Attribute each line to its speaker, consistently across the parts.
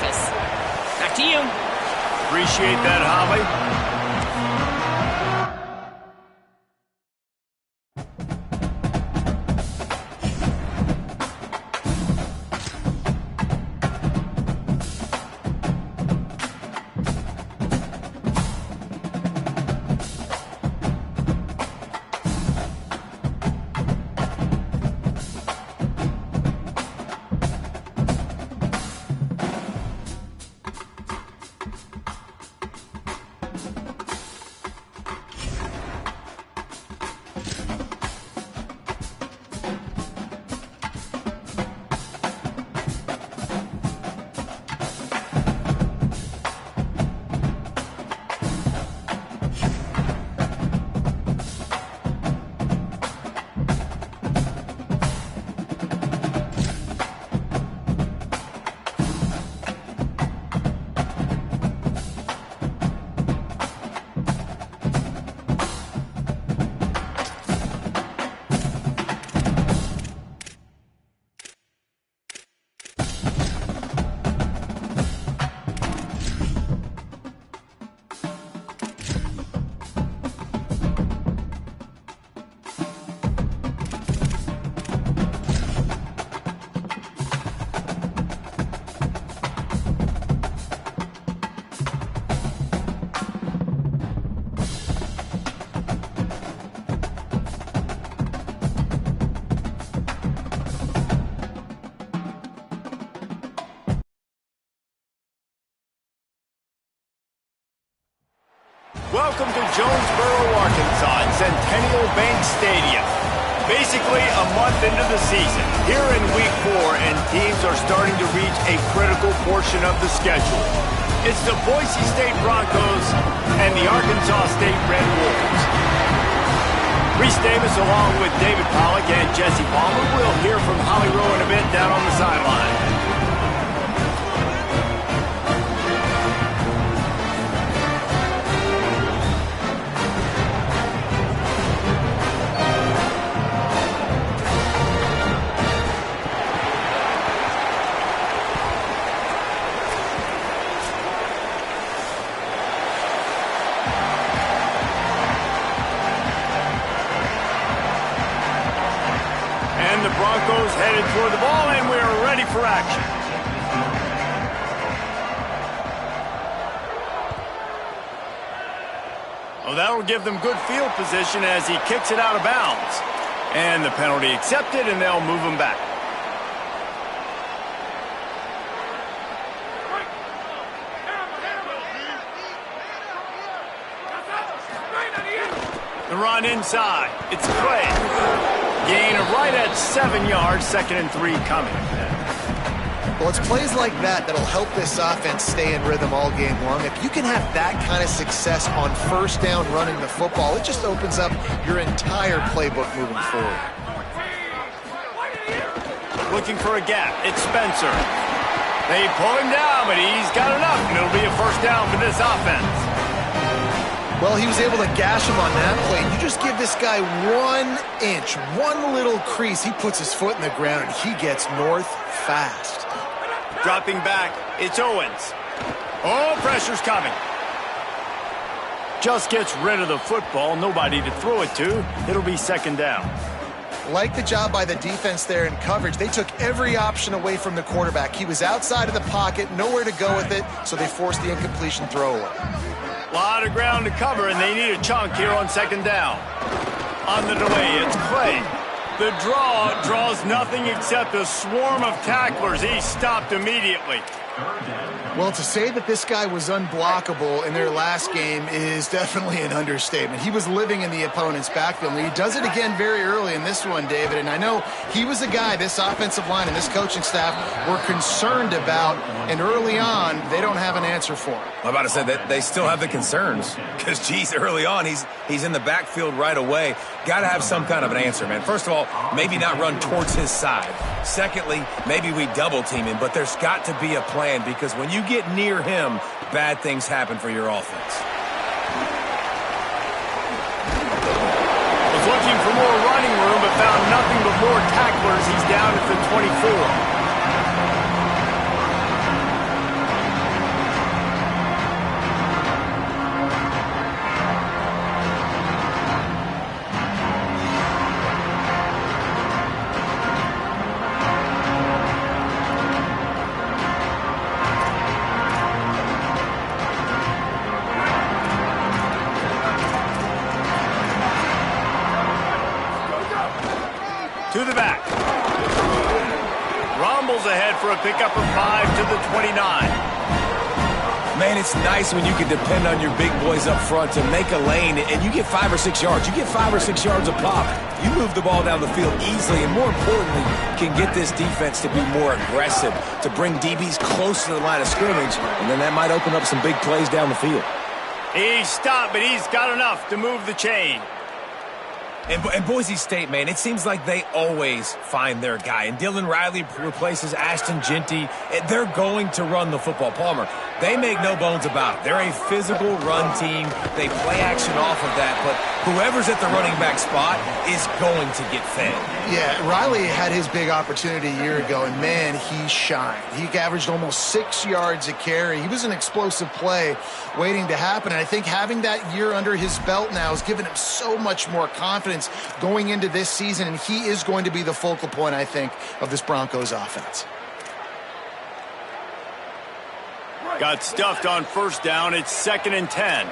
Speaker 1: office. Back to you.
Speaker 2: Appreciate that, Holly. Welcome to Jonesboro, Arkansas at Centennial Bank Stadium. Basically a month into the season, here in Week 4, and teams are starting to reach a critical portion of the schedule. It's the Boise State Broncos and the Arkansas State Red Wolves. Reese Davis along with David Pollack and Jesse Palmer. We'll hear from Holly Rowe in a bit down on the sideline. Broncos headed toward the ball, and we are ready for action. Oh, that'll give them good field position as he kicks it out of bounds. And the penalty accepted, and they'll move him back. The run inside. It's Clay. Gain of right at 7 yards, 2nd and 3 coming.
Speaker 3: Well, it's plays like that that'll help this offense stay in rhythm all game long. If you can have that kind of success on first down running the football, it just opens up your entire playbook moving forward.
Speaker 2: Looking for a gap. It's Spencer. They pull him down, but he's got enough, and it'll be a first down for this offense.
Speaker 3: Well, he was able to gash him on that play. You just give this guy 1 inch, one little crease. He puts his foot in the ground, and he gets north fast.
Speaker 2: Dropping back, it's Owens. Oh, pressure's coming. Just gets rid of the football. Nobody to throw it to. It'll be 2nd down.
Speaker 3: Like the job by the defense there in coverage. They took every option away from the quarterback. He was outside of the pocket, nowhere to go with it, so they forced the incompletion throwaway.
Speaker 2: A lot of ground to cover, and they need a chunk here on 2nd down. On the delay, it's Clay. The draw draws nothing except a swarm of tacklers. He's stopped immediately.
Speaker 3: Well, to say that this guy was unblockable in their last game is definitely an understatement. He was living in the opponent's backfield, and he does it again very early in this one, David. And I know he was a guy this offensive line and this coaching staff were concerned about, and early on, they don't have an answer for him.
Speaker 4: I'm about to say that they still have the concerns because, geez, early on, he's in the backfield right away. Got to have some kind of an answer, man. First of all, maybe not run towards his side. Secondly, maybe we double team him, but there's got to be a plan because when you get near him, bad things happen for your offense.
Speaker 2: Was looking for more running room, but found nothing but more tacklers. He's down at the 24. to the back. Rumbles ahead for a pickup of 5 to the 29.
Speaker 4: Man, it's nice when you can depend on your big boys up front to make a lane, and you get 5 or 6 yards. You get 5 or 6 yards a pop. You move the ball down the field easily, and more importantly, can get this defense to be more aggressive, to bring DBs close to the line of scrimmage, and then that might open up some big plays down the field.
Speaker 2: He stopped, but he's got enough to move the chain.
Speaker 4: And Boise State, man, it seems like they always find their guy. And Dylan Riley replaces Ashton Genty. They're going to run the football. Palmer, they make no bones about it. They're a physical run team. They play action off of that. But whoever's at the running back spot is going to get fed.
Speaker 3: Yeah, Riley had his big opportunity a year ago, and, man, he shined. He averaged almost 6 yards a carry. He was an explosive play waiting to happen. And I think having that year under his belt now has given him so much more confidence going into this season, and he is going to be the focal point, I think, of this Broncos offense.
Speaker 2: Got stuffed on first down. It's 2nd and 10.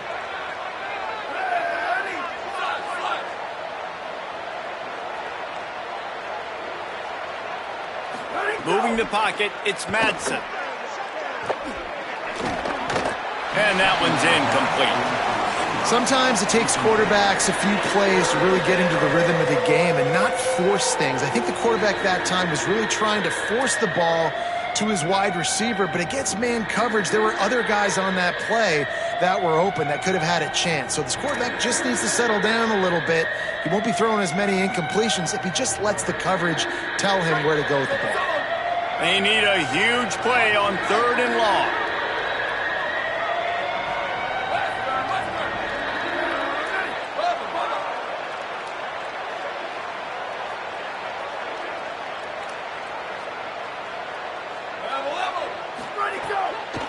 Speaker 2: Moving the pocket, it's Madsen. And that one's incomplete.
Speaker 3: Sometimes it takes quarterbacks a few plays to really get into the rhythm of the game and not force things. I think the quarterback that time was really trying to force the ball to his wide receiver, but against man coverage, there were other guys on that play that were open that could have had a chance. So this quarterback just needs to settle down a little bit. He won't be throwing as many incompletions if he just lets the coverage tell him where to go with the ball.
Speaker 2: They need a huge play on 3rd and long.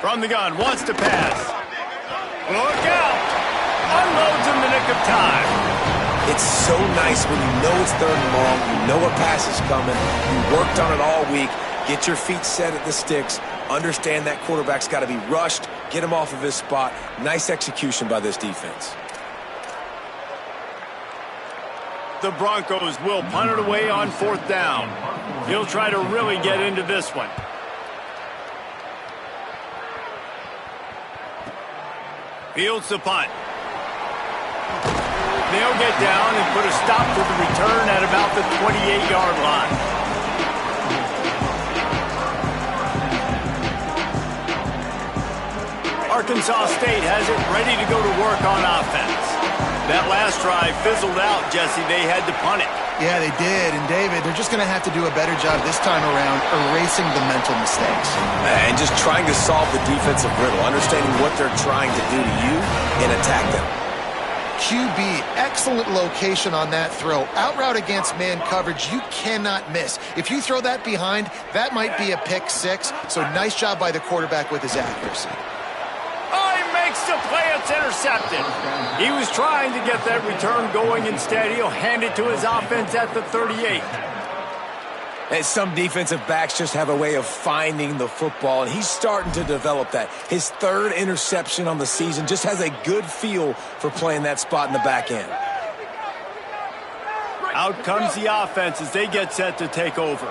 Speaker 2: From the gun, wants to pass. Look out! Unloads in the nick of time.
Speaker 4: It's so nice when you know it's 3rd and long, you know a pass is coming, you worked on it all week, get your feet set at the sticks, understand that quarterback's got to be rushed, get him off of his spot. Nice execution by this defense.
Speaker 2: The Broncos will punt it away on 4th down. He'll try to really get into this one. Fields the punt. They'll get down and put a stop to the return at about the 28-yard line. Arkansas State has it ready to go to work on offense. That last drive fizzled out, Jesse. They had to punt it.
Speaker 3: Yeah, they did. And, David, they're just going to have to do a better job this time around erasing the mental mistakes.
Speaker 4: And just trying to solve the defensive riddle, understanding what they're trying to do to you and attack them.
Speaker 3: QB, excellent location on that throw. Out route against man coverage, you cannot miss. If you throw that behind, that might be a pick 6. So nice job by the quarterback with his accuracy.
Speaker 2: Makes the play, it's intercepted. He was trying to get that return going. Instead, he'll hand it to his offense at the 38.
Speaker 4: And some defensive backs just have a way of finding the football, and he's starting to develop that. His 3rd interception on the season, just has a good feel for playing that spot in the back end.
Speaker 2: Out comes the offense as they get set to take over.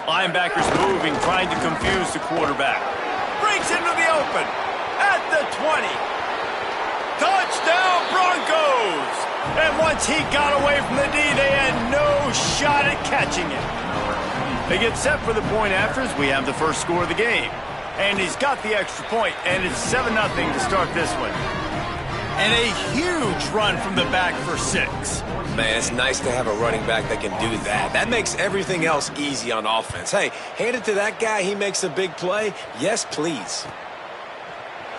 Speaker 2: Linebackers moving, trying to confuse the quarterback. Breaks into the open at the 20. Touchdown Broncos! And once he got away from the D, they had no shot at catching it. They get set for the point after as we have the first score of the game. And he's got the extra point, and it's 7-0 to start this one. And a huge run from the back for 6.
Speaker 4: Man, it's nice to have a running back that can do that. That makes everything else easy on offense. Hey, hand it to that guy. He makes a big play. Yes, please.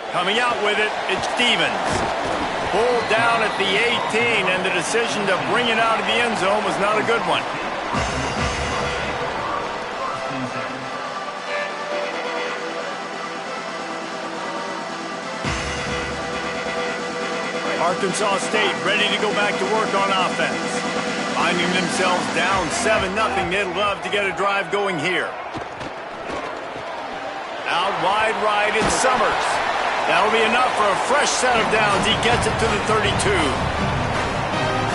Speaker 2: Coming out with it, it's Stevens. Pulled down at the 18, and the decision to bring it out of the end zone was not a good one. Arkansas State ready to go back to work on offense. Finding themselves down 7-0, they'd love to get a drive going here. Out wide right, it's Summers. That'll be enough for a fresh set of downs. He gets it to the 32.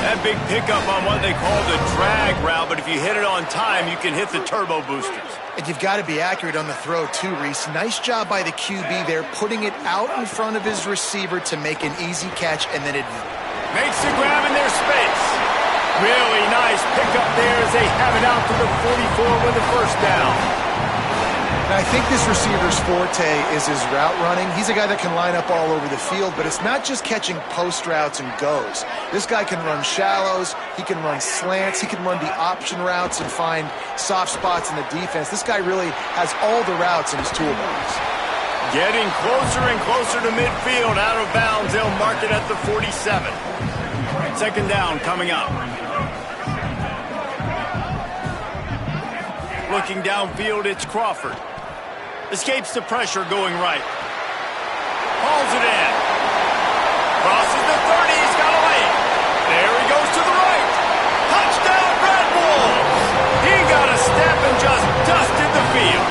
Speaker 2: That big pickup on what they call the drag route, but if you hit it on time, you can hit the turbo boosters.
Speaker 3: And you've got to be accurate on the throw, too, Reese. Nice job by the QB there, putting it out in front of his receiver to make an easy catch, and then it
Speaker 2: makes the grab in their space. Really nice pickup there as they have it out to the 44 with the first down.
Speaker 3: Now, I think this receiver's forte is his route running. He's a guy that can line up all over the field, but it's not just catching post routes and goes. This guy can run shallows, he can run slants, he can run the option routes and find soft spots in the defense. This guy really has all the routes in his toolbox.
Speaker 2: Getting closer and closer to midfield, out of bounds. They'll mark it at the 47. Second down coming up. Looking downfield, it's Crawford. Escapes the pressure going right. Hauls it in. Crosses the 30. He's got a lane. There he goes to the right. Touchdown, Red Wolves. He got a step and just dusted the field.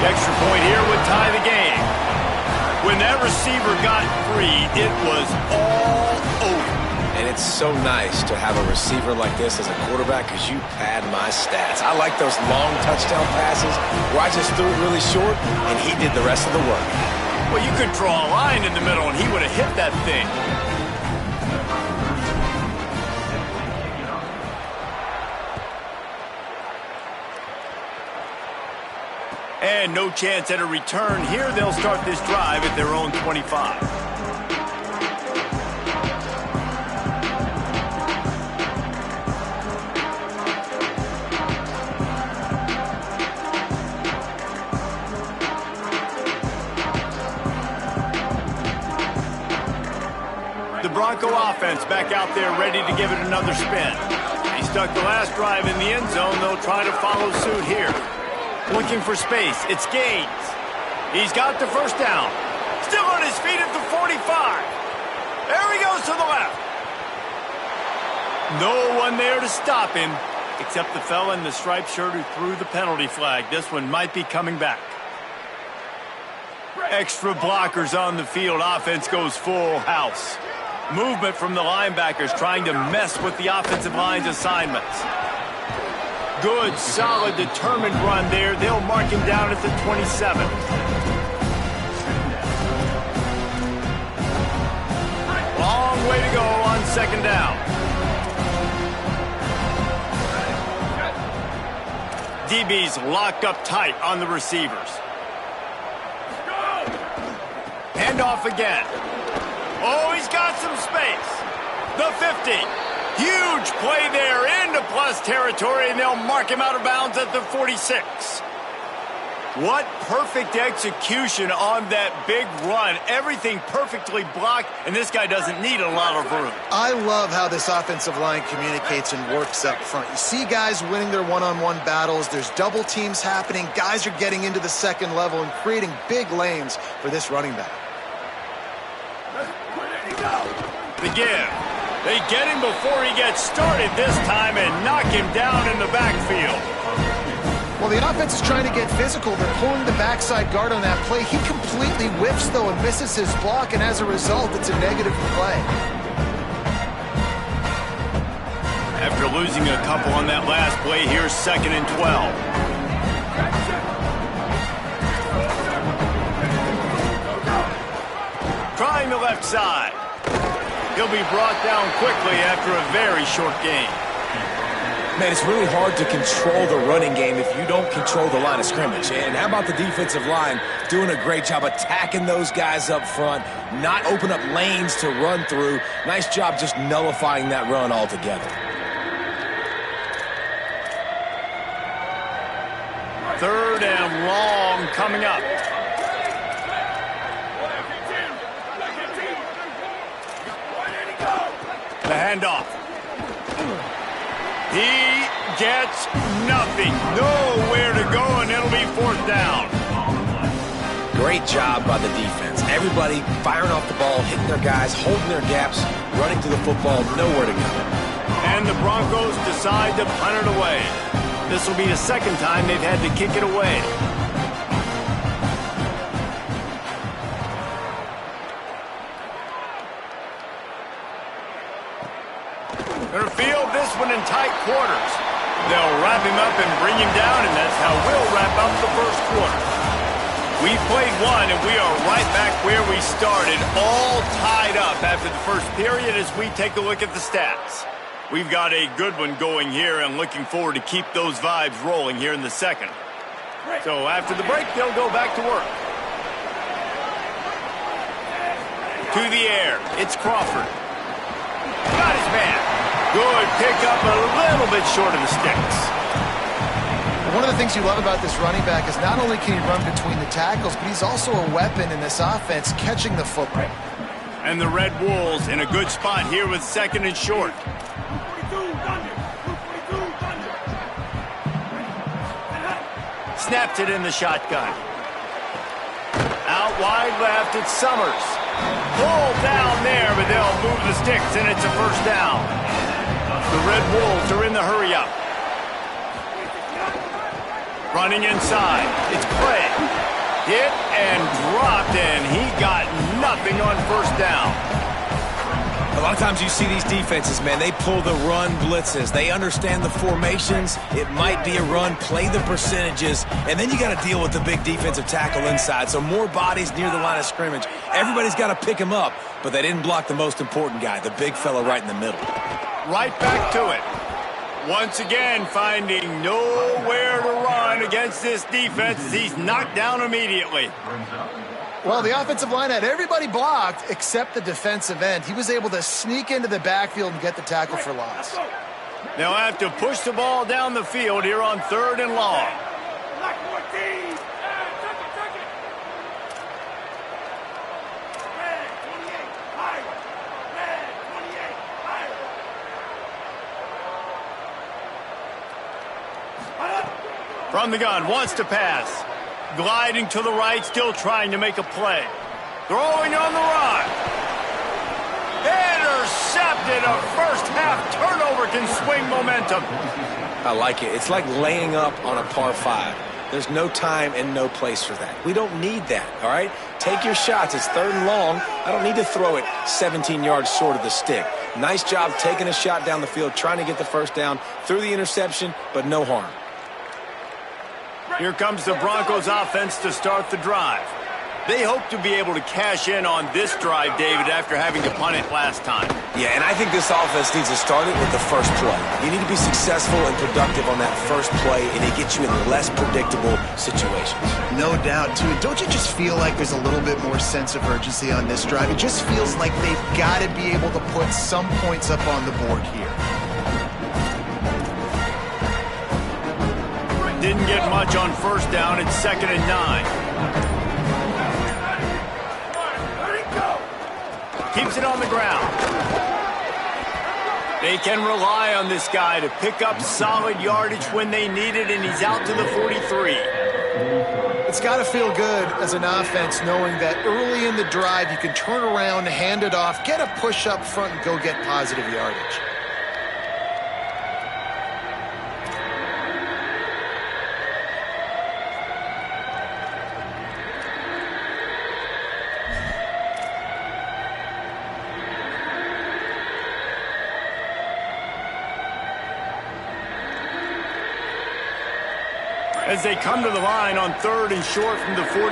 Speaker 2: The extra point here would tie the game. When that receiver got free, it was all over.
Speaker 4: And it's so nice to have a receiver like this as a quarterback because you pad my stats. I like those long touchdown passes where I just threw it really short and he did the rest of the work.
Speaker 2: Well, you could draw a line in the middle and he would have hit that thing. And no chance at a return here. They'll start this drive at their own 25. Bronco offense back out there ready to give it another spin. He stuck the last drive in the end zone. They'll try to follow suit here. Looking for space. It's Gaines. He's got the first down. Still on his feet at the 45. There he goes to the left. No one there to stop him except the fella in the striped shirt who threw the penalty flag. This one might be coming back. Extra blockers on the field. Offense goes full house. Movement from the linebackers trying to mess with the offensive line's assignments. Good, solid, determined run there. They'll mark him down at the 27. Long way to go on second down. DB's locked up tight on the receivers. Handoff again. Oh, he's got some space. The 50. Huge play there into plus territory, and they'll mark him out of bounds at the 46. What perfect execution on that big run. Everything perfectly blocked, and this guy doesn't need a lot of room.
Speaker 3: I love how this offensive line communicates and works up front. You see guys winning their one-on-one battles. There's double teams happening. Guys are getting into the second level and creating big lanes for this running back.
Speaker 2: The give. They get him before he gets started this time and knock him down in the backfield.
Speaker 3: Well, the offense is trying to get physical. They're pulling the backside guard on that play. He completely whiffs, though, and misses his block, and as a result, it's a negative play.
Speaker 2: After losing a couple on that last play, here's 2nd and 12. Trying the left side. He'll be brought down quickly after a very short game.
Speaker 4: Man, it's really hard to control the running game if you don't control the line of scrimmage. And how about the defensive line doing a great job attacking those guys up front, not open up lanes to run through. Nice job just nullifying that run altogether.
Speaker 2: 3rd and long coming up. The handoff. He gets nothing. Nowhere to go, and it'll be 4th down.
Speaker 4: Great job by the defense. Everybody firing off the ball, hitting their guys, holding their gaps, running to the football, nowhere to go.
Speaker 2: And the Broncos decide to punt it away. This will be the 2nd time they've had to kick it away. this one in tight quarters. They'll wrap him up and bring him down, and that's how we'll wrap up the first quarter. We've played one, and we are right back where we started, all tied up after the first period as we take a look at the stats. We've got a good one going here, and looking forward to keep those vibes rolling here in the second. So after the break, they'll go back to work. To the air, it's Crawford. Got his man. Good pickup, a little bit short of the sticks.
Speaker 3: One of the things you love about this running back is not only can he run between the tackles, but he's also a weapon in this offense, catching the football.
Speaker 2: And the Red Wolves in a good spot here with second and short. Snapped it in the shotgun. Out wide left, it's Summers. Pulled down there, but they'll move the sticks, and it's a first down. The Red Wolves are in the hurry-up. Running inside, it's Clay. Hit and dropped, and he got nothing on first down.
Speaker 4: A lot of times you see these defenses, man, they pull the run blitzes. They understand the formations. It might be a run, play the percentages, and then you got to deal with the big defensive tackle inside. So more bodies near the line of scrimmage. Everybody's got to pick him up, but they didn't block the most important guy, the big fella right in the middle.
Speaker 2: Right back to it. Once again, finding nowhere to run against this defense as he's knocked down immediately.
Speaker 3: Well, the offensive line had everybody blocked except the defensive end. He was able to sneak into the backfield and get the tackle for loss.
Speaker 2: They'll have to push the ball down the field here on 3rd and long. From the gun, wants to pass. Gliding to the right, still trying to make a play. Throwing on the run. Intercepted. A first half turnover can swing momentum.
Speaker 4: I like it. It's like laying up on a par 5. There's no time and no place for that. We don't need that, all right? Take your shots. It's 3rd and long. I don't need to throw it 17 yards short of the stick. Nice job taking a shot down the field, trying to get the first down through the interception, but no harm.
Speaker 2: Here comes the Broncos offense to start the drive. They hope to be able to cash in on this drive, David, after having to punt it last time.
Speaker 4: Yeah, and I think this offense needs to start it with the first play. You need to be successful and productive on that first play, and it gets you in less predictable situations.
Speaker 3: No doubt, too. Don't you just feel like there's a little bit more sense of urgency on this drive? It just feels like they've got to be able to put some points up on the board here.
Speaker 2: Didn't get much on first down. It's 2nd and 9. Keeps it on the ground. They can rely on this guy to pick up solid yardage when they need it, and he's out to the 43.
Speaker 3: It's got to feel good as an offense knowing that early in the drive you can turn around, hand it off, get a push up front, and go get positive yardage.
Speaker 2: As they come to the line on 3rd and short from the 43,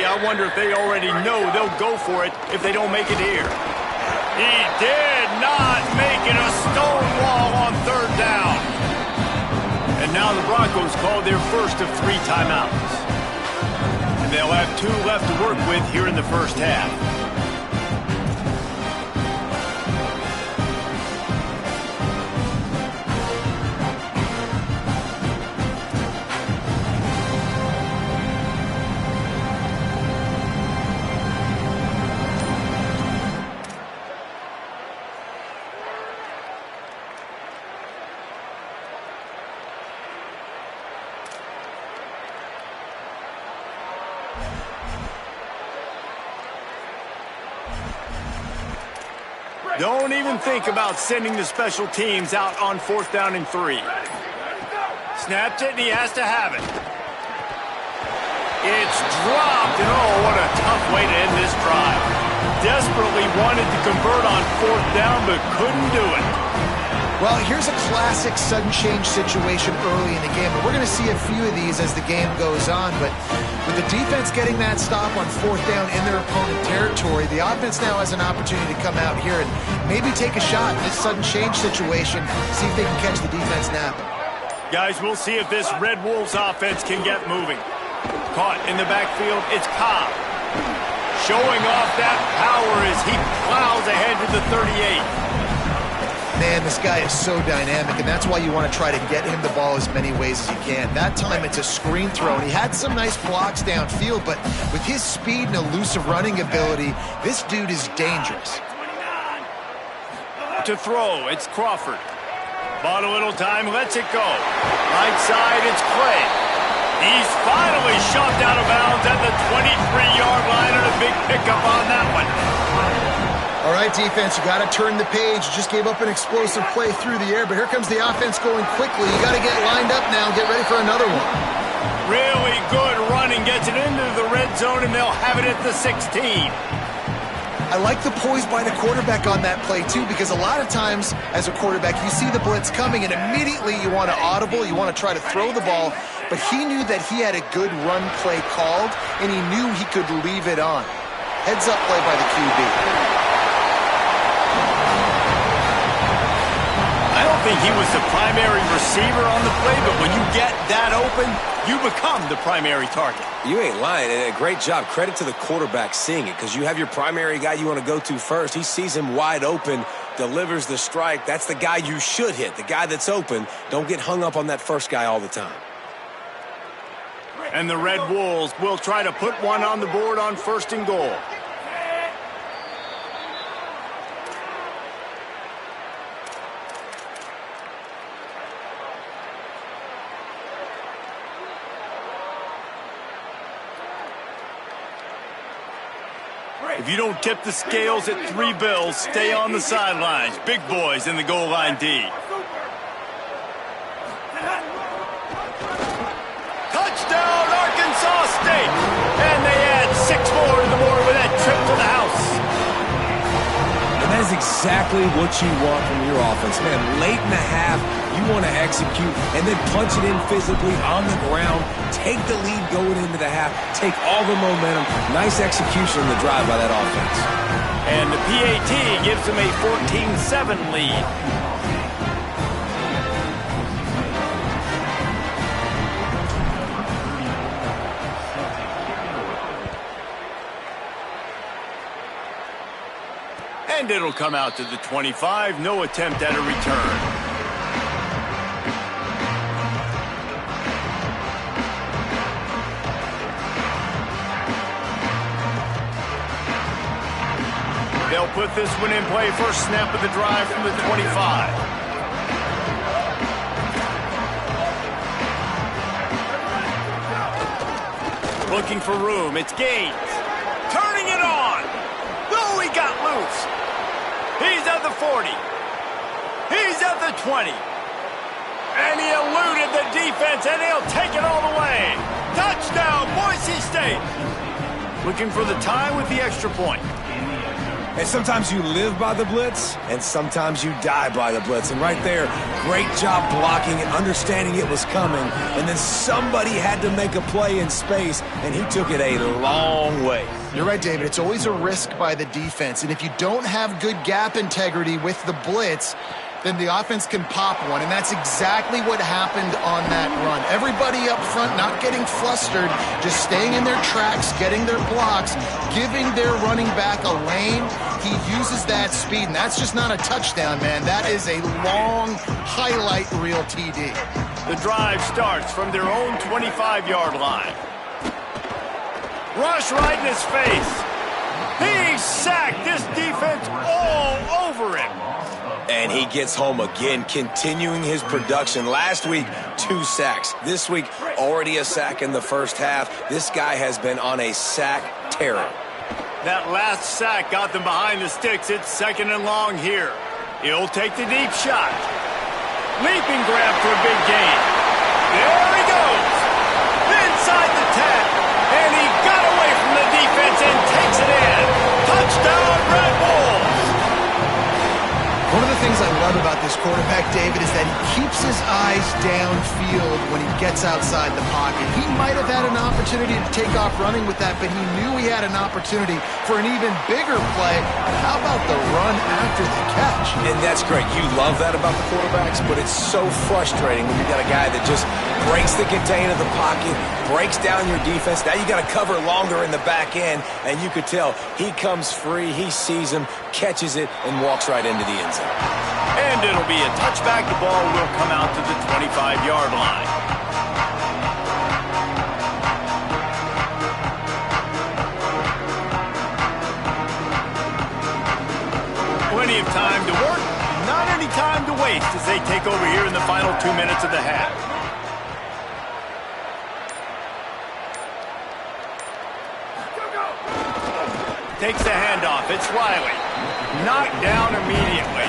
Speaker 2: I wonder if they already know they'll go for it if they don't make it here. He did not make it, a stone wall on 3rd down. And now the Broncos call their first of 3 timeouts. And they'll have 2 left to work with here in the first half. Don't even think about sending the special teams out on 4th down and 3. Snapped it, and he has to have it. It's dropped, and oh, what a tough way to end this drive. Desperately wanted to convert on 4th down, but couldn't do it.
Speaker 3: Well, here's a classic sudden change situation early in the game. And we're going to see a few of these as the game goes on. But with the defense getting that stop on 4th down in their opponent territory, the offense now has an opportunity to come out here and maybe take a shot in this sudden change situation, see if they can catch the defense napping.
Speaker 2: Guys, we'll see if this Red Wolves offense can get moving. Caught in the backfield, it's Cobb. Showing off that power as he plows ahead to the 38.
Speaker 3: Man, this guy is so dynamic, and that's why you want to try to get him the ball as many ways as you can. That time it's a screen throw, and he had some nice blocks downfield, but with his speed and elusive running ability, this dude is dangerous.
Speaker 2: To throw, it's Crawford. Bought a little time, lets it go. Right side, it's Clay. He's finally shoved out of bounds at the 23-yard line, and a big pickup on that one.
Speaker 3: All right, defense, you got to turn the page. You just gave up an explosive play through the air, but here comes the offense going quickly. You got to get lined up now, get ready for another one.
Speaker 2: Really good running, gets it into the red zone, and they'll have it at the 16.
Speaker 3: I like the poise by the quarterback on that play, too, because a lot of times as a quarterback, you see the blitz coming, and immediately you want to audible, you want to try to throw the ball, but he knew that he had a good run play called, and he knew he could leave it on. Heads up play by the QB.
Speaker 2: I don't think he was the primary receiver on the play, but when you get that open, you become the primary target.
Speaker 4: You ain't lying, and a great job. Credit to the quarterback seeing it, because you have your primary guy you want to go to first. He sees him wide open, delivers the strike. That's the guy you should hit, the guy that's open. Don't get hung up on that first guy all the time.
Speaker 2: And the Red Wolves will try to put one on the board on 1st and goal. If you don't tip the scales at 3 bills, stay on the sidelines. Big boys in the goal line D. Touchdown, Arkansas State! And they add 6 more to the board with that trip to the house.
Speaker 4: And that is exactly what you want from your offense, man. Late in the half, you want to execute and then punch it in physically on the ground. Take the lead going into the half. Take all the momentum. Nice execution in the drive by that offense.
Speaker 2: And the PAT gives them a 14-7 lead. And it'll come out to the 25. No attempt at a return. They'll put this one in play. First snap of the drive from the 25. Looking for room. It's Gaines. Turning it on. Oh, he got loose. He's at the 40. He's at the 20. And he eluded the defense, and he'll take it all the way. Touchdown, Boise State. Looking for the tie with the extra point.
Speaker 4: And sometimes you live by the blitz, and sometimes you die by the blitz. And right there, great job blocking and understanding it was coming. And then somebody had to make a play in space, and he took it a long way.
Speaker 3: You're right, David. It's always a risk by the defense. And if you don't have good gap integrity with the blitz, then the offense can pop one, and that's exactly what happened on that run. Everybody up front not getting flustered, just staying in their tracks, getting their blocks, giving their running back a lane. He uses that speed, and that's just not a touchdown, man. That is a long highlight reel TD.
Speaker 2: The drive starts from their own 25-yard line. Rush right in his face. He sacked this defense all over him.
Speaker 4: And he gets home again, continuing his production. Last week, 2 sacks. This week, already a sack in the first half. This guy has been on a sack terror.
Speaker 2: That last sack got them behind the sticks. It's 2nd and long here. He'll take the deep shot. Leaping grab for a big gain. There he goes. Inside the 10. And he got away from the defense and takes it in. Touchdown, Red Wolves.
Speaker 3: One of the things I love about this quarterback, David, is that he keeps his eyes downfield when he gets outside the pocket. He might have had an opportunity to take off running with that, but he knew he had an opportunity for an even bigger play. How about the run after the catch?
Speaker 4: And that's great. You love that about the quarterbacks, but it's so frustrating when you got a guy that just breaks the contain of the pocket, breaks down your defense. Now you got to cover longer in the back end, and you could tell he comes free, he sees him, catches it, and walks right into the end zone.
Speaker 2: And it'll be a touchback. The ball will come out to the 25-yard line. Plenty of time to work, not any time to waste as they take over here in the final 2 minutes of the half. Takes the handoff. It's Riley. Knocked down immediately.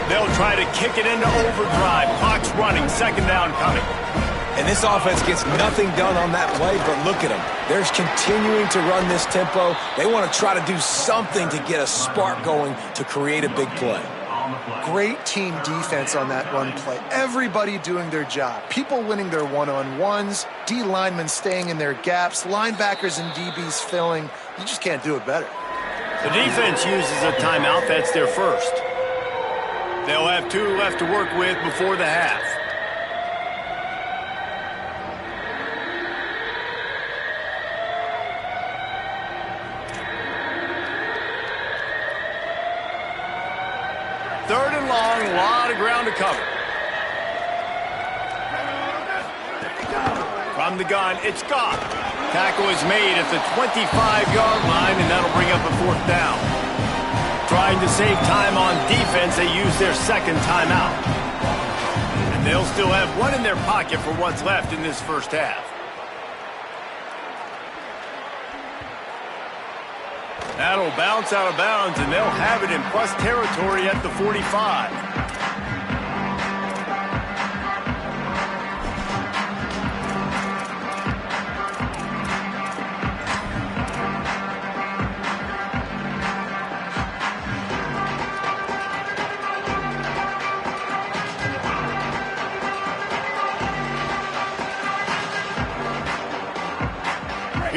Speaker 2: They'll try to kick it into overdrive. Clock's running. Second down coming.
Speaker 4: And this offense gets nothing done on that play, but look at them. They're continuing to run this tempo. They want to try to do something to get a spark going to create a big play.
Speaker 3: Great team defense on that run play. Everybody doing their job. People winning their one-on-ones, D linemen staying in their gaps, linebackers and DBs filling. You just can't do it better.
Speaker 2: The defense uses a timeout. That's their first. They'll have 2 left to work with before the half. Third and long, a lot of ground to cover. From the gun, it's Goff. Tackle is made at the 25-yard line, and that'll bring up a 4th down. Trying to save time on defense, they use their second timeout. And they'll still have 1 in their pocket for what's left in this first half. That'll bounce out of bounds, and they'll have it in plus territory at the 45.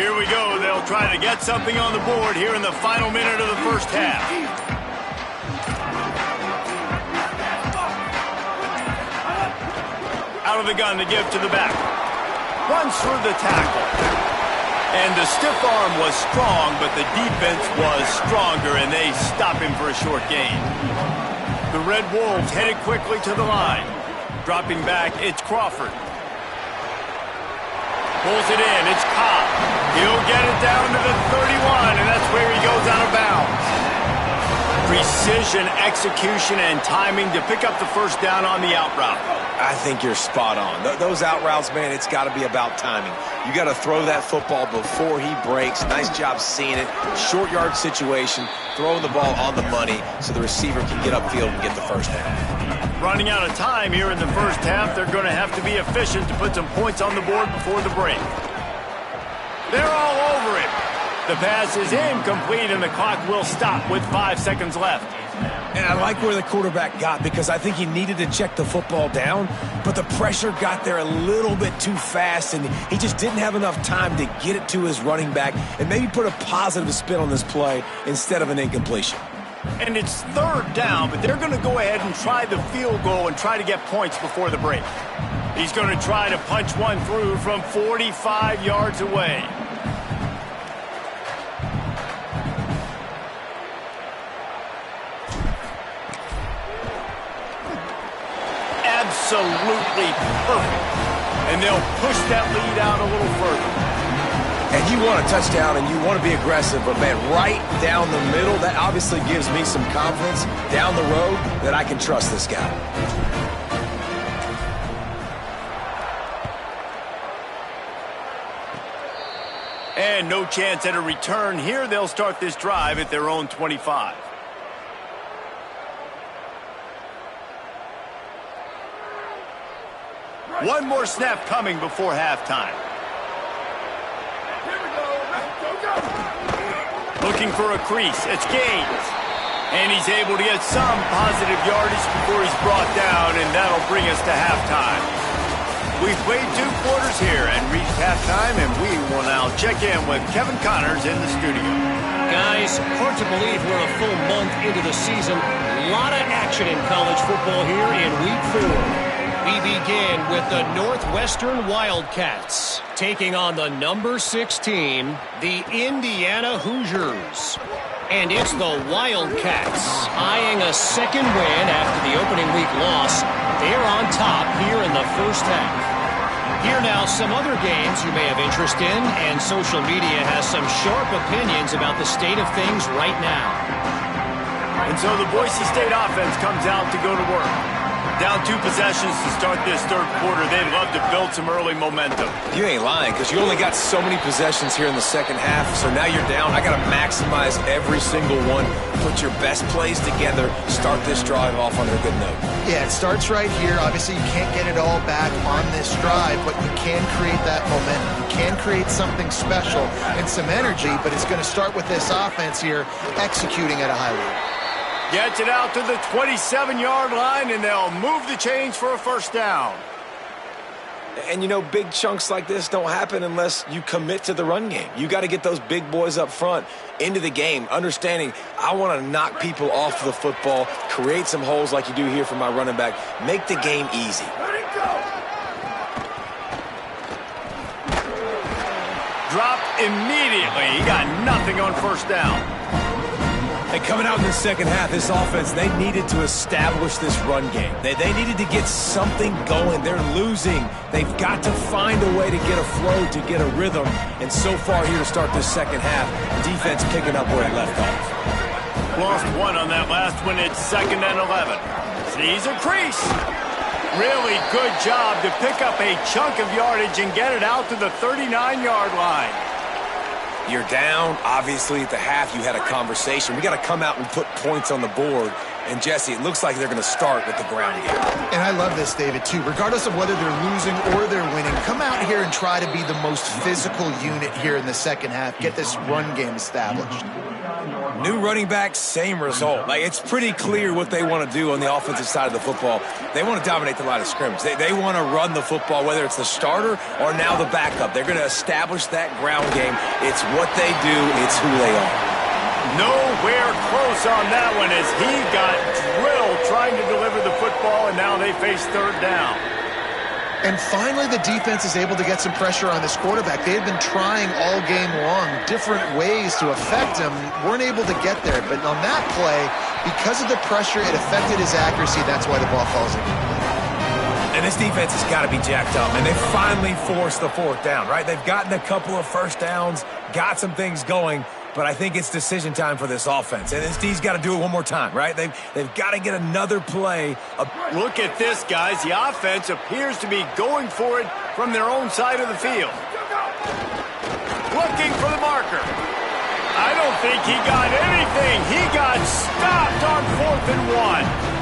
Speaker 2: Here we go. They'll try to get something on the board here in the final minute of the first half. Out of the gun to give to the back. Runs through the tackle. And the stiff arm was strong, but the defense was stronger, and they stop him for a short gain. The Red Wolves headed quickly to the line. Dropping back, it's Crawford. Pulls it in, it's Cobb. He'll get it down to the 31, and that's where he goes out of bounds. Precision, execution, and timing to pick up the first down on the out route.
Speaker 4: I think you're spot on. Those out routes, man, it's got to be about timing. You got to throw that football before he breaks. Nice job seeing it. Short yard situation, throwing the ball on the money so the receiver can get upfield and get the first down.
Speaker 2: Running out of time here in the first half. They're going to have to be efficient to put some points on the board before the break. They're all over it. The pass is incomplete, and the clock will stop with 5 seconds left.
Speaker 4: And I like where the quarterback got because I think he needed to check the football down, but the pressure got there a little bit too fast, and he just didn't have enough time to get it to his running back and maybe put a positive spin on this play instead of an incompletion.
Speaker 2: And it's third down, but they're going to go ahead and try the field goal and try to get points before the break. He's going to try to punch one through from 45 yards away. Absolutely perfect. And they'll push that lead out a little further.
Speaker 4: And you want a touchdown and you want to be aggressive, but, man, right down the middle, that obviously gives me some confidence down the road that I can trust this guy.
Speaker 2: And no chance at a return here. They'll start this drive at their own 25. One more snap coming before halftime. Looking for a crease. It's Gaines. And he's able to get some positive yardage before he's brought down, and that'll bring us to halftime. We've played 2 quarters here and reached halftime, and we will now check in with Kevin Connors in the studio.
Speaker 1: Guys, hard to believe we're a full month into the season. A lot of action in college football here in Week 4. We begin with the Northwestern Wildcats taking on the number 6 team, the Indiana Hoosiers. And it's the Wildcats eyeing a second win after the opening week loss. They're on top here in the first half. Here now some other games you may have interest in, and social media has some sharp opinions about the state of things right now.
Speaker 2: And so the Boise State offense comes out to go to work. Down 2 possessions to start this 3rd quarter. They'd love to build some early momentum.
Speaker 4: You ain't lying, because you only got so many possessions here in the second half, so now you're down. I got to maximize every single one. Put your best plays together. Start this drive off on a good note.
Speaker 3: Yeah, it starts right here. Obviously, you can't get it all back on this drive, but you can create that momentum. You can create something special and some energy, but it's going to start with this offense here executing at a high level.
Speaker 2: Gets it out to the 27-yard line, and they'll move the chains for a first down.
Speaker 4: And, you know, big chunks like this don't happen unless you commit to the run game. You got to get those big boys up front into the game, understanding I want to knock people off the football, create some holes like you do here for my running back, make the game easy.
Speaker 2: Dropped immediately. He got nothing on first down.
Speaker 4: And coming out in the second half, this offense, they needed to establish this run game. They needed to get something going. They're losing. They've got to find a way to get a flow, to get a rhythm. And so far here to start this second half, defense picking up where it left off.
Speaker 2: Lost 1 on that last one. It's 2nd and 11. Sees a crease. Really good job to pick up a chunk of yardage and get it out to the 39-yard line.
Speaker 4: You're down. Obviously, at the half, you had a conversation. We got to come out and put points on the board. And, Jesse, it looks like they're going to start with the ground game.
Speaker 3: And I love this, David, too. Regardless of whether they're losing or they're winning, come out here and try to be the most physical unit here in the second half. Get this run game established.
Speaker 4: New running back, same result. Like, it's pretty clear what they want to do on the offensive side of the football. They want to dominate the line of scrimmage. They want to run the football, whether it's the starter or now the backup. They're going to establish that ground game. It's what they do. It's who they are.
Speaker 2: Nowhere close on that one as he got drilled trying to deliver the football, and now they face 3rd down.
Speaker 3: And finally, the defense is able to get some pressure on this quarterback. They had been trying all game long different ways to affect him, weren't able to get there. But on that play, because of the pressure, it affected his accuracy. That's why the ball falls incomplete.
Speaker 4: And this defense has got to be jacked up, and they finally forced the 4th down, right? They've gotten a couple of first downs, got some things going, but I think it's decision time for this offense. And this D's got to do it one more time, right? They've got to get another play.
Speaker 2: Look at this, guys. The offense appears to be going for it from their own side of the field. Looking for the marker. I don't think he got anything. He got stopped on 4th and 1.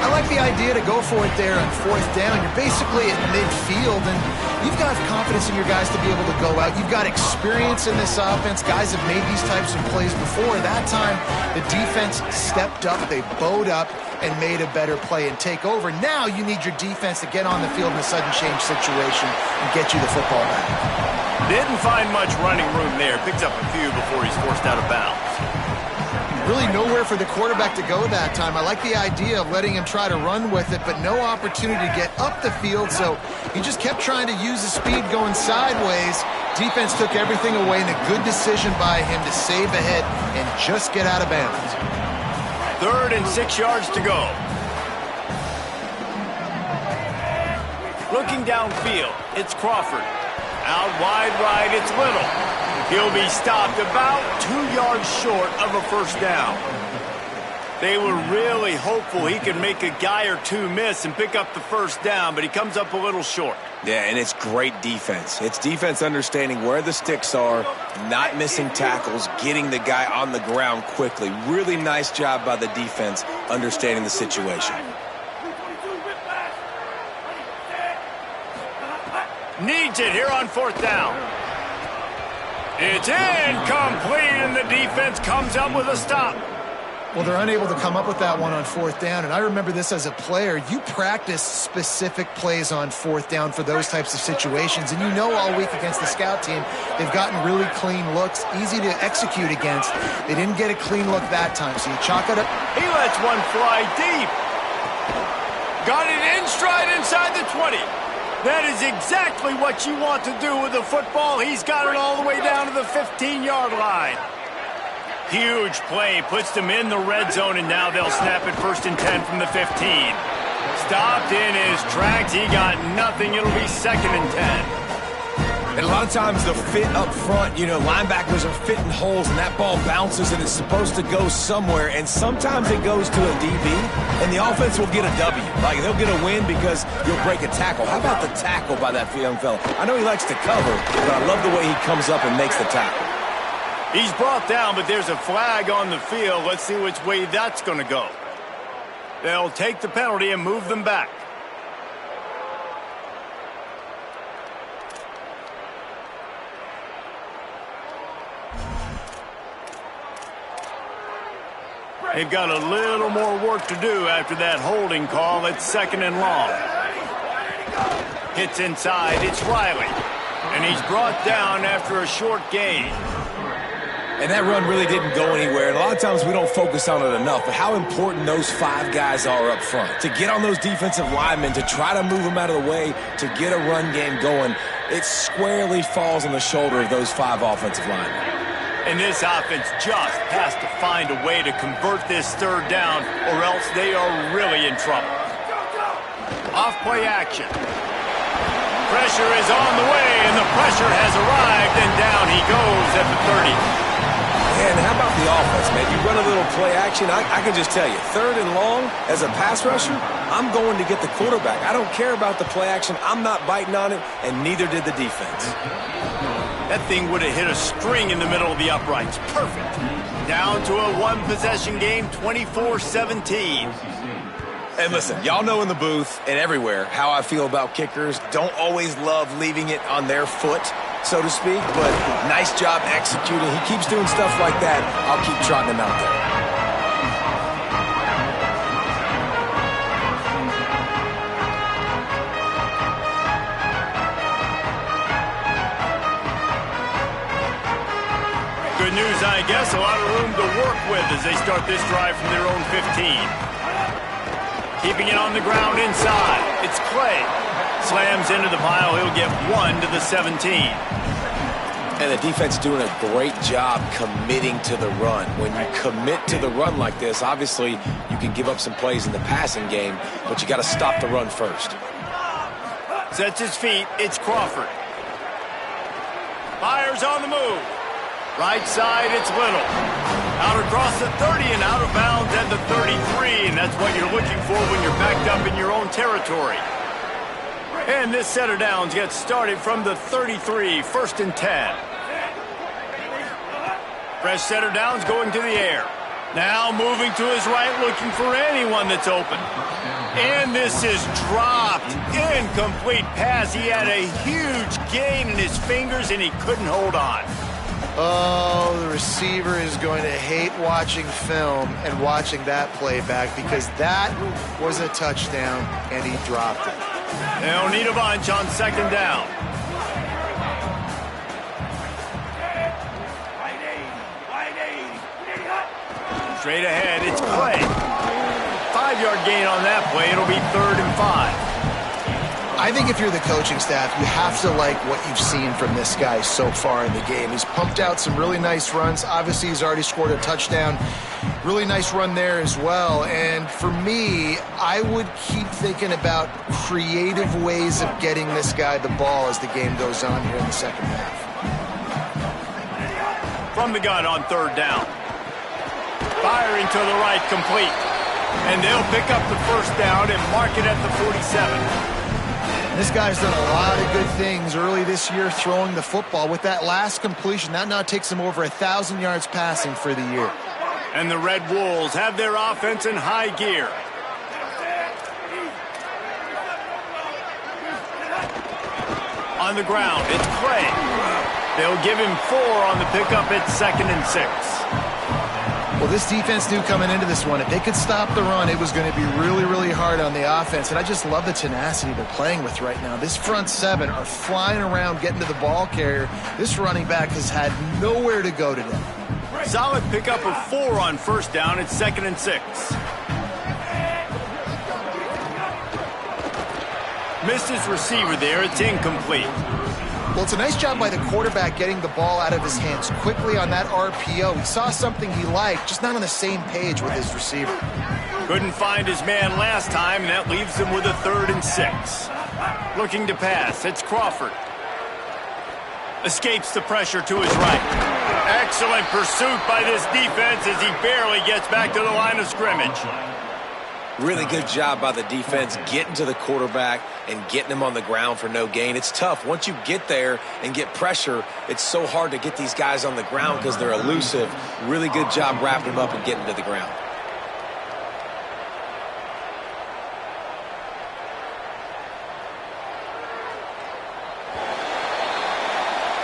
Speaker 3: I like the idea to go for it there on 4th down. You're basically at midfield, and you've got confidence in your guys to be able to go out. You've got experience in this offense. Guys have made these types of plays before. That time, the defense stepped up. They bowed up and made a better play and take over. Now you need your defense to get on the field in a sudden change situation and get you the football back.
Speaker 2: Didn't find much running room there. Picks up a few before he's forced out of bounds.
Speaker 3: Really nowhere for the quarterback to go that time. I like the idea of letting him try to run with it, but no opportunity to get up the field, so he just kept trying to use the speed going sideways. Defense took everything away, and a good decision by him to save a hit and just get out of bounds.
Speaker 2: 3rd and 6 yards to go. Looking downfield, it's Crawford. Out wide right, it's Little. He'll be stopped about 2 yards short of a first down. They were really hopeful he could make a guy or two miss and pick up the first down, but he comes up a little short.
Speaker 4: Yeah, and it's great defense. It's defense understanding where the sticks are, not missing tackles, getting the guy on the ground quickly. Really nice job by the defense understanding the situation.
Speaker 2: Needs it here on 4th down. It's incomplete, and the defense comes up with a stop.
Speaker 3: Well, they're unable to come up with that one on fourth down, and I remember this as a player. You practice specific plays on fourth down for those types of situations, and you know all week against the scout team, they've gotten really clean looks, easy to execute against. They didn't get a clean look that time, so you chalk it up.
Speaker 2: He lets one fly deep. Got it in stride inside the 20. That is exactly what you want to do with the football. He's got it all the way down to the 15-yard line. Huge play, puts them in the red zone, and now they'll snap it 1st and 10 from the 15. Stopped in his tracks. He got nothing. It'll be 2nd and 10.
Speaker 4: And a lot of times the fit up front, linebackers are fitting holes, and that ball bounces, and it's supposed to go somewhere, and sometimes it goes to a DB, and the offense will get a W. Like, they'll get a win because you'll break a tackle. How about the tackle by that young fella? I know he likes to cover, but I love the way he comes up and makes the tackle.
Speaker 2: He's brought down, but there's a flag on the field. Let's see which way that's going to go. They'll take the penalty and move them back. They've got a little more work to do after that holding call. It's 2nd and long. Hits inside. It's Riley. And he's brought down after a short gain.
Speaker 4: And that run really didn't go anywhere. And a lot of times we don't focus on it enough, but how important those 5 guys are up front. To get on those defensive linemen, to try to move them out of the way, to get a run game going, it squarely falls on the shoulder of those 5 offensive linemen.
Speaker 2: And this offense just has to find a way to convert this 3rd down, or else they are really in trouble. Off-play action. Pressure is on the way, and the pressure has arrived, and down he goes at the 30.
Speaker 4: And how about the offense, man? You run a little play action. I can just tell you, 3rd and long, as a pass rusher, I'm going to get the quarterback. I don't care about the play action. I'm not biting on it, and neither did the defense.
Speaker 2: That thing would have hit a string in the middle of the uprights. Perfect. Down to a 1-possession game, 24-17.
Speaker 4: And listen, y'all know in the booth and everywhere how I feel about kickers. Don't always love leaving it on their foot, so to speak, but nice job executing. He keeps doing stuff like that. I'll keep trotting him out there.
Speaker 2: Good news, I guess. A lot of room to work with as they start this drive from their own 15. Keeping it on the ground inside. It's Clay. Slams into the pile. He'll get 1 to the 17.
Speaker 4: And the defense doing a great job committing to the run. When you commit to the run like this, obviously you can give up some plays in the passing game, but you got to stop the run first.
Speaker 2: Sets his feet. It's Crawford. Fires on the move. Right side, it's Little. Out across the 30 and out of bounds at the 33, and that's what you're looking for when you're backed up in your own territory. And this set of downs gets started from the 33, 1st and 10. Fresh set of downs going to the air. Now moving to his right, looking for anyone that's open. And this is dropped. Incomplete pass. He had a huge gain in his fingers, and he couldn't hold on.
Speaker 3: Oh, the receiver is going to hate watching film and watching that play back because that was a touchdown, and he dropped it.
Speaker 2: They'll need a bunch on 2nd down. Straight ahead, it's Clay. 5-yard gain on that play. It'll be 3rd and 5.
Speaker 3: I think if you're the coaching staff, you have to like what you've seen from this guy so far in the game. He's pumped out some really nice runs. Obviously, he's already scored a touchdown. Really nice run there as well. And for me, I would keep thinking about creative ways of getting this guy the ball as the game goes on here in the 2nd half.
Speaker 2: From the gun on 3rd down. Firing to the right, complete. And they'll pick up the 1st down and mark it at the 47.
Speaker 3: This guy's done a lot of good things early this year throwing the football. With that last completion, that now takes him over 1,000 yards passing for the year.
Speaker 2: And the Red Wolves have their offense in high gear. On the ground, it's Clay. They'll give him 4 on the pickup at 2nd and 6.
Speaker 3: Well, this defense knew coming into this one, if they could stop the run, it was going to be really, really hard on the offense. And I just love the tenacity they're playing with right now. This front seven are flying around, getting to the ball carrier. This running back has had nowhere to go today.
Speaker 2: Solid pickup of 4 on first down. It's 2nd and 6. Missed his receiver there. It's incomplete.
Speaker 3: Well, it's a nice job by the quarterback getting the ball out of his hands quickly on that RPO. He saw something he liked, just not on the same page with his receiver.
Speaker 2: Couldn't find his man last time, and that leaves him with a 3rd and 6. Looking to pass. It's Crawford. Escapes the pressure to his right. Excellent pursuit by this defense as he barely gets back to the line of scrimmage.
Speaker 4: Really good job by the defense getting to the quarterback and getting him on the ground for no gain. It's tough. Once you get there and get pressure, it's so hard to get these guys on the ground because they're elusive. Really good job wrapping him up and getting to the ground.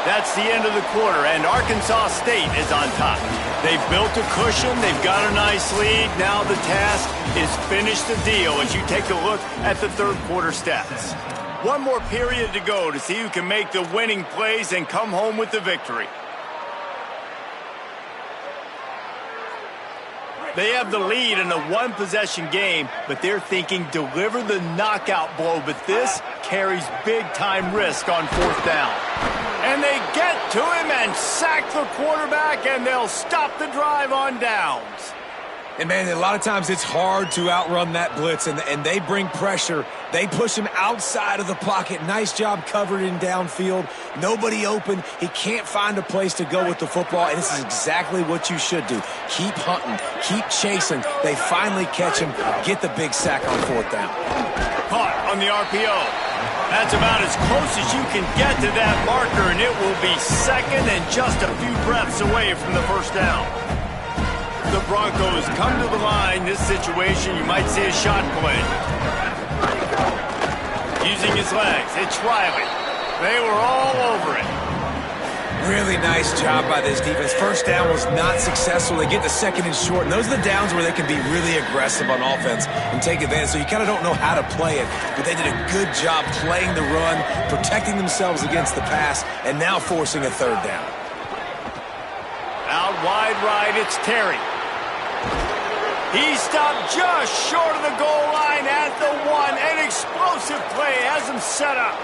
Speaker 2: That's the end of the quarter, and Arkansas State is on top. They've built a cushion. They've got a nice lead. Now the task is finish the deal as you take a look at the third quarter stats. One more period to go to see who can make the winning plays and come home with the victory. They have the lead in a one-possession game, but they're thinking deliver the knockout blow, but this carries big-time risk on 4th down. And they get to him and sack the quarterback, and they'll stop the drive on downs.
Speaker 4: And, man, a lot of times it's hard to outrun that blitz, and they bring pressure. They push him outside of the pocket. Nice job covered in downfield. Nobody open. He can't find a place to go with the football, and this is exactly what you should do. Keep hunting. Keep chasing. They finally catch him. Get the big sack on 4th down.
Speaker 2: Caught on the RPO. That's about as close as you can get to that marker, and it will be 2nd and just a few breaths away from the 1st down. The Broncos come to the line. This situation, you might see a shot play. Using his legs, it's Riley. They were all over it.
Speaker 4: Really nice job by this defense. 1st down was not successful. They get to 2nd and short, and those are the downs where they can be really aggressive on offense and take advantage. So you kind of don't know how to play it, but they did a good job playing the run, protecting themselves against the pass, and now forcing a 3rd down.
Speaker 2: Out wide right, it's Terry. He stopped just short of the goal line at the 1. An explosive play has him set up.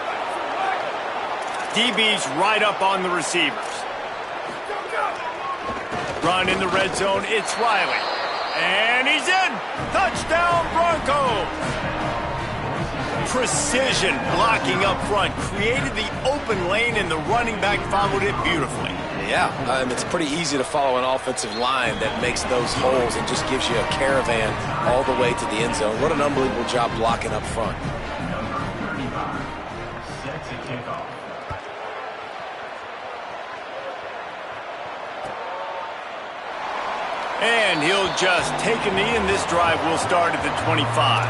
Speaker 2: DB's right up on the receivers. Run in the red zone, it's Riley. And he's in! Touchdown, Broncos! Precision blocking up front created the open lane, and the running back followed it beautifully.
Speaker 4: Yeah, it's pretty easy to follow an offensive line that makes those holes and just gives you a caravan all the way to the end zone. What an unbelievable job blocking up front.
Speaker 2: And he'll just take a knee, and this drive will start at the 25.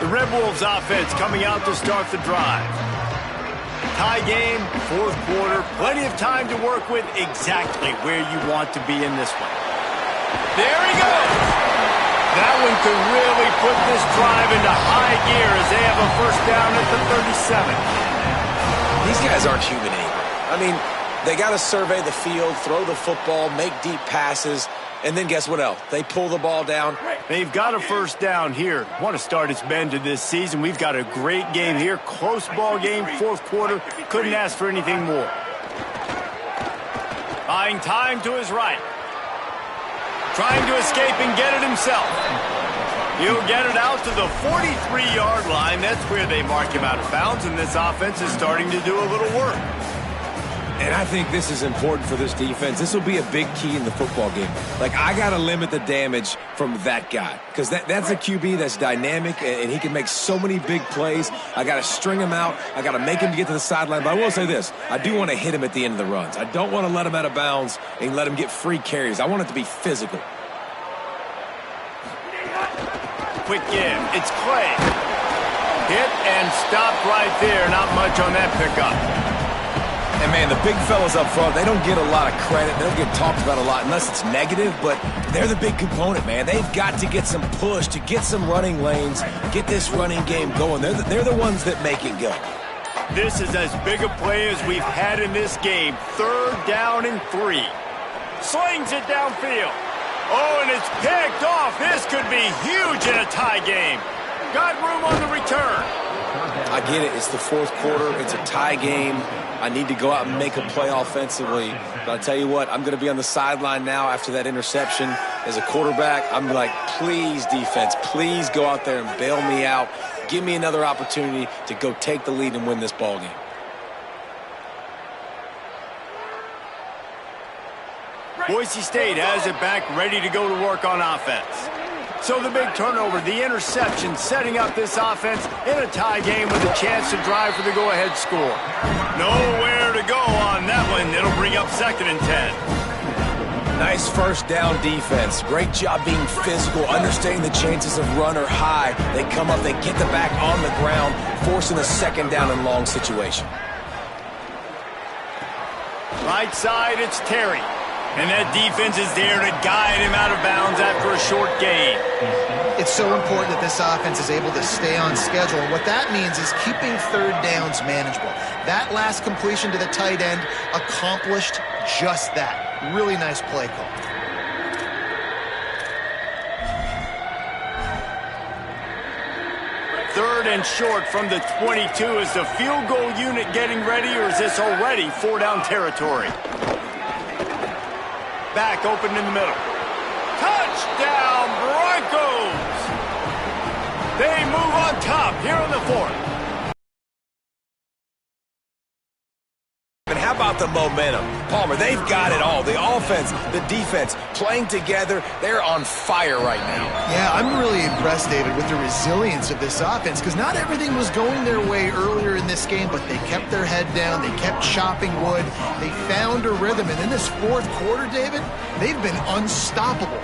Speaker 2: The Red Wolves offense coming out to start the drive. Tie game, 4th quarter, plenty of time to work with, exactly where you want to be in this one. There he goes! That one could really put this drive into high gear as they have a 1st down at the 37.
Speaker 4: These guys aren't human anymore. I mean, they got to survey the field, throw the football, make deep passes, and then guess what else? They pull the ball down.
Speaker 2: They've got a 1st down here. Want to start its bend to this season. We've got a great game here. Close ball game, 4th quarter. Couldn't ask for anything more. Buying time to his right. Trying to escape and get it himself. He'll get it out to the 43-yard line. That's where they mark him out of bounds, and this offense is starting to do a little work.
Speaker 4: And I think this is important for this defense. This will be a big key in the football game. Like, I got to limit the damage from that guy because that's a QB that's dynamic, and he can make so many big plays. I got to string him out. I got to make him get to the sideline. But I will say this. I do want to hit him at the end of the runs. I don't want to let him out of bounds and let him get free carries. I want it to be physical.
Speaker 2: quick give. It's Clay. Hit and stopped right there. Not much on that pickup.
Speaker 4: And, man, the big fellas up front, they don't get a lot of credit. They don't get talked about a lot unless it's negative, but they're the big component, man. They've got to get some push, to get some running lanes, get this running game going. They're the ones that make it go.
Speaker 2: This is as big a play as we've had in this game. 3rd down and 3. Slings it downfield. Oh, and it's picked off. This could be huge in a tie game. Got room on the return.
Speaker 4: I get it. It's the 4th quarter. It's a tie game. I need to go out and make a play offensively. But I'll tell you what, I'm going to be on the sideline now after that interception. As a quarterback, I'm like, please, defense, please go out there and bail me out. Give me another opportunity to go take the lead and win this ball game.
Speaker 2: Boise State has it back, ready to go to work on offense. So the big turnover, the interception, setting up this offense in a tie game with a chance to drive for the go-ahead score. Nowhere to go on that one. It'll bring up 2nd and 10.
Speaker 4: Nice first down defense. Great job being physical, understanding the chances of run are high. They come up, they get the back on the ground, forcing a 2nd down and long situation.
Speaker 2: Right side, it's Terry. And that defense is there to guide him out of bounds after a short gain.
Speaker 3: It's so important that this offense is able to stay on schedule. And what that means is keeping 3rd downs manageable. That last completion to the tight end accomplished just that. Really nice play call.
Speaker 2: Third and short from the 22. Is the field goal unit getting ready, or is this already 4-down territory? Back open in the middle. Touchdown, Broncos! They move on top here in the 4th.
Speaker 4: And how about the momentum? Palmer, they've got it all. The offense, the defense, playing together. They're on fire right now.
Speaker 3: Yeah, I'm really impressed, David, with the resilience of this offense, because not everything was going their way earlier in this game, but they kept their head down. They kept chopping wood. They found a rhythm. And in this 4th quarter, David, they've been unstoppable.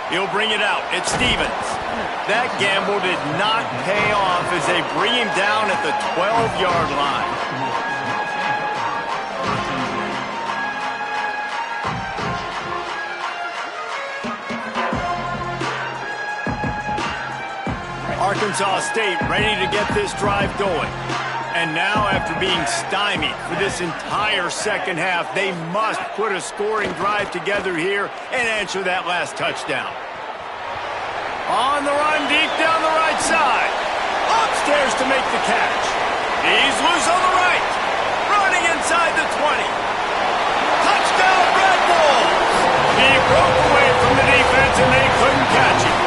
Speaker 2: He'll bring it out. It's Stevens. That gamble did not pay off as they bring him down at the 12-yard line. Arkansas State ready to get this drive going. And now, after being stymied for this entire 2nd half, they must put a scoring drive together here and answer that last touchdown. On the run, deep down the right side. Upstairs to make the catch. He's loose on the right. Running inside the 20. Touchdown, Red Bulls! He broke away from the defense and they couldn't catch him.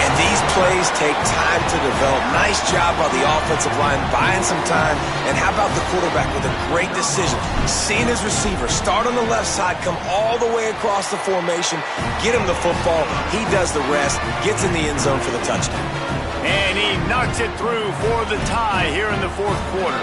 Speaker 4: And these plays take time to develop. Nice job by the offensive line, buying some time. And how about the quarterback with a great decision? Seeing his receiver start on the left side, come all the way across the formation, get him the football. He does the rest, gets in the end zone for the touchdown.
Speaker 2: And he knocks it through for the tie here in the 4th quarter.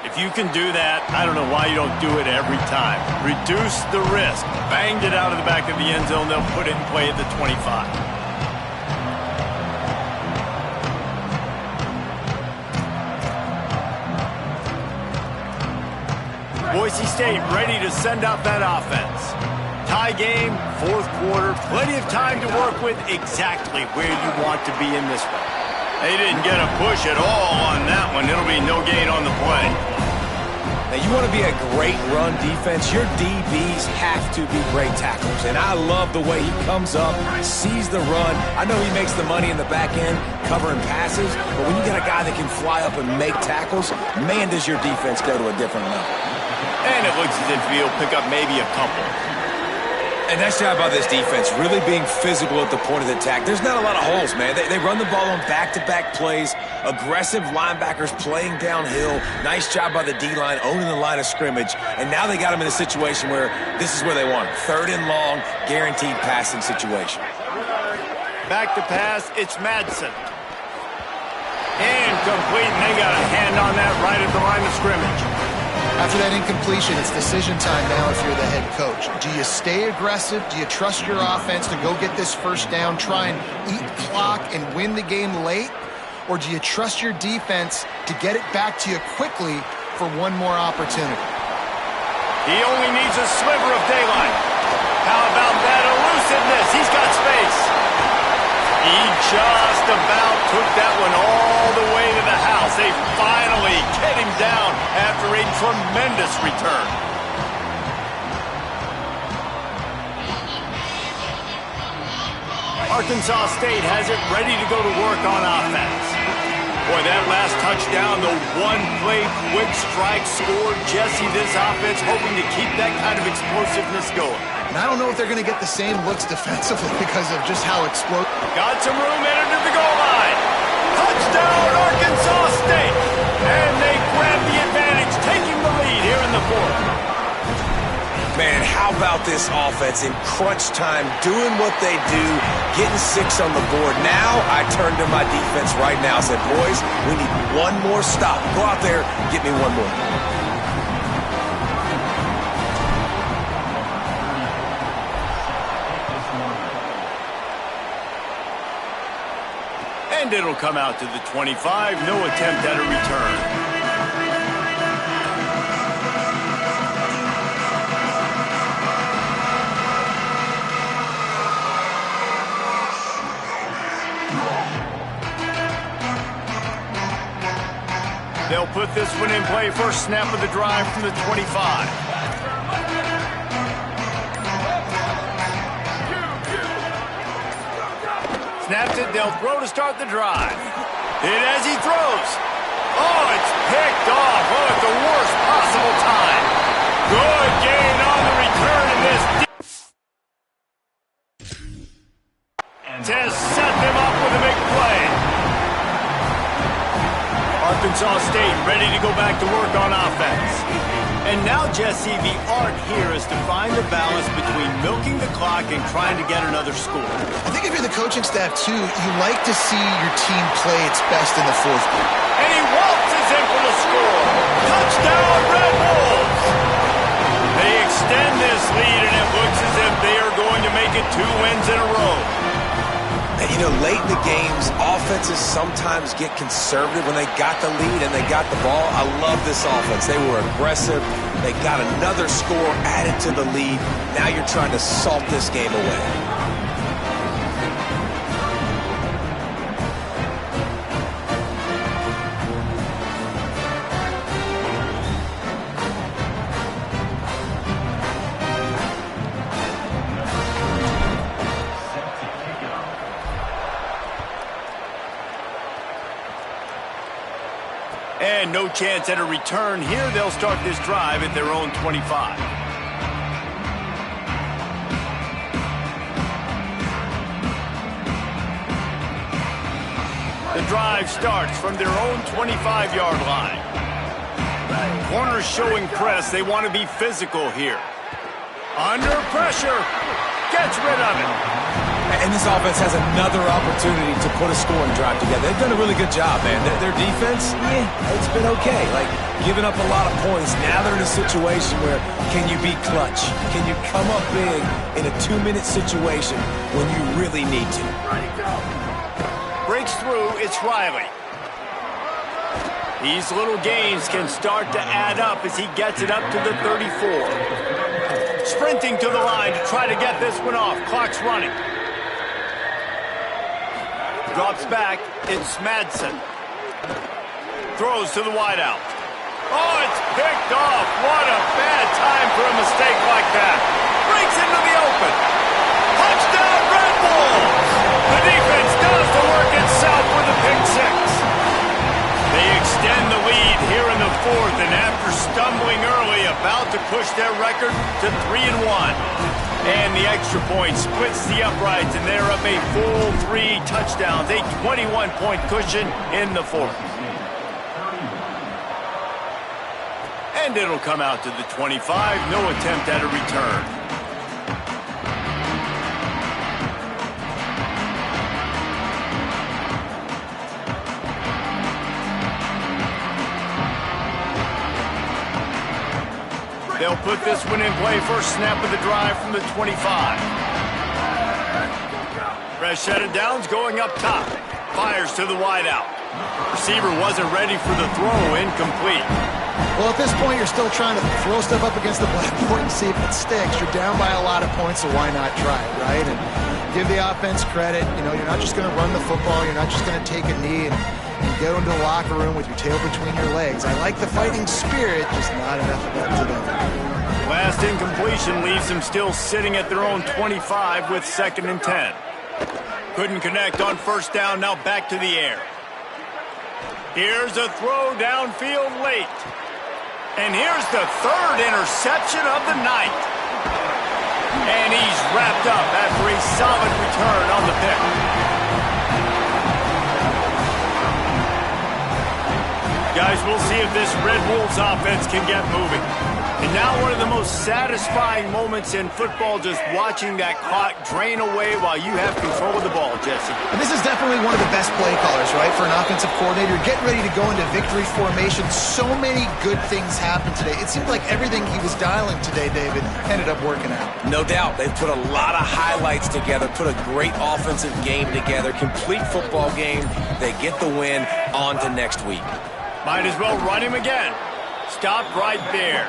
Speaker 2: If you can do that, I don't know why you don't do it every time. Reduce the risk. Banged it out of the back of the end zone. They'll put it in play at the 25. Boise State ready to send out that offense. Tie game, 4th quarter, plenty of time to work with, exactly where you want to be in this one. They didn't get a push at all on that one. It'll be no gain on the play.
Speaker 4: Now, you want to be a great run defense, your DBs have to be great tackles. And I love the way he comes up, sees the run. I know he makes the money in the back end covering passes, but when you got a guy that can fly up and make tackles, man, does your defense go to a different level.
Speaker 2: And it looks as if he'll pick up maybe a couple.
Speaker 4: And nice job by this defense, really being physical at the point of the attack. There's not a lot of holes, man. They run the ball on back-to-back plays, aggressive linebackers playing downhill. Nice job by the D-line, owning the line of scrimmage. And now they got them in a situation where this is where they want it. 3rd and long, guaranteed passing situation.
Speaker 2: Back to pass, it's Madsen. Incomplete, and they got a hand on that right at the line of scrimmage.
Speaker 3: After that incompletion, it's decision time now if you're the head coach. Do you stay aggressive? Do you trust your offense to go get this first down, try and eat clock and win the game late? Or do you trust your defense to get it back to you quickly for one more opportunity?
Speaker 2: He only needs a sliver of daylight. How about that elusiveness? He's got space. He just about took that one all the way to the house. They finally get him down after a tremendous return. Arkansas State has it ready to go to work on offense. Boy, that last touchdown, the one-play quick strike scored. Jesse, this offense hoping to keep that kind of explosiveness going.
Speaker 3: And I don't know if they're going to get the same looks defensively because of just how explosive.
Speaker 2: Got some room headed to the goal line. Touchdown, Arkansas State. And they grab the advantage, taking the lead here in the 4th.
Speaker 4: Man, how about this offense in crunch time, doing what they do, getting 6 on the board. Now I turn to my defense right now and said, boys, we need one more stop. Go out there, get me one more.
Speaker 2: And it'll come out to the 25. No attempt at a return. They'll put this one in play. First snap of the drive from the 25. Snaps it. They'll throw to start the drive. Hit as he throws. Oh, it's picked off. Oh, at the worst possible time. Good gain on the return in this. To set them up with a big play. Arkansas State ready to go back to work on offense. And now, Jesse, the art here is to find the balance between milking the clock and trying to get another score.
Speaker 3: I think if you're the coaching staff, too, you like to see your team play its best in the 4th quarter.
Speaker 2: And he waltzes in for the score. Touchdown, Red Wolves! They extend this lead, and it looks as if they are going to make it 2 wins in a row.
Speaker 4: And, you know, late in the games, offenses sometimes get conservative when they got the lead and they got the ball. I love this offense. They were aggressive. They got another score added to the lead. Now you're trying to salt this game away.
Speaker 2: And no chance at a return here. They'll start this drive at their own 25. The drive starts from their own 25-yard line. Corners showing press. They want to be physical here. Under pressure. Gets rid of it.
Speaker 4: And this offense has another opportunity to put a scoring drive together. They've done a really good job, man. Their defense, yeah, it's been okay. Like, giving up a lot of points. Now they're in a situation where can you be clutch? Can you come up big in a 2-minute situation when you really need to?
Speaker 2: Breaks through, it's Riley. These little gains can start to add up as he gets it up to the 34. Sprinting to the line to try to get this one off. Clock's running. Drops back. It's Madsen. Throws to the wideout. Oh, it's picked off. What a bad time for a mistake like that. Breaks into the open. Touchdown, Red Wolves! The defense does the work itself with a pick 6. They extend the lead here in the 4th, and after stumbling early, about to push their record to 3-1. And the extra point splits the uprights, and they're up a full 3 touchdowns, a 21-point cushion in the fourth. And it'll come out to the 25. No attempt at a return. They'll put this one in play. First snap of the drive from the 25. Fresh set of downs going up top. Fires to the wideout. Receiver wasn't ready for the throw. Incomplete.
Speaker 3: Well, at this point, you're still trying to throw stuff up against the blackboard and see if it sticks. You're down by a lot of points, so why not try it, right? And give the offense credit. You know, you're not just going to run the football. You're not just going to take a knee and go into the locker room with your tail between your legs. I like the fighting spirit, just not enough of that today.
Speaker 2: Last incompletion leaves them still sitting at their own 25 with 2nd and 10. Couldn't connect on first down, now back to the air. Here's a throw downfield late. And here's the 3rd interception of the night. And he's wrapped up after a solid return on the pick. Guys, we'll see if this Red Wolves offense can get moving. And now one of the most satisfying moments in football, just watching that clock drain away while you have control of the ball, Jesse.
Speaker 3: And this is definitely one of the best play callers, right, for an offensive coordinator. Getting ready to go into victory formation. So many good things happened today. It seemed like everything he was dialing today, David, ended up working out.
Speaker 4: No doubt. They've put a lot of highlights together, put a great offensive game together, complete football game. They get the win. On to next week.
Speaker 2: Might as well run him again. Stopped right there.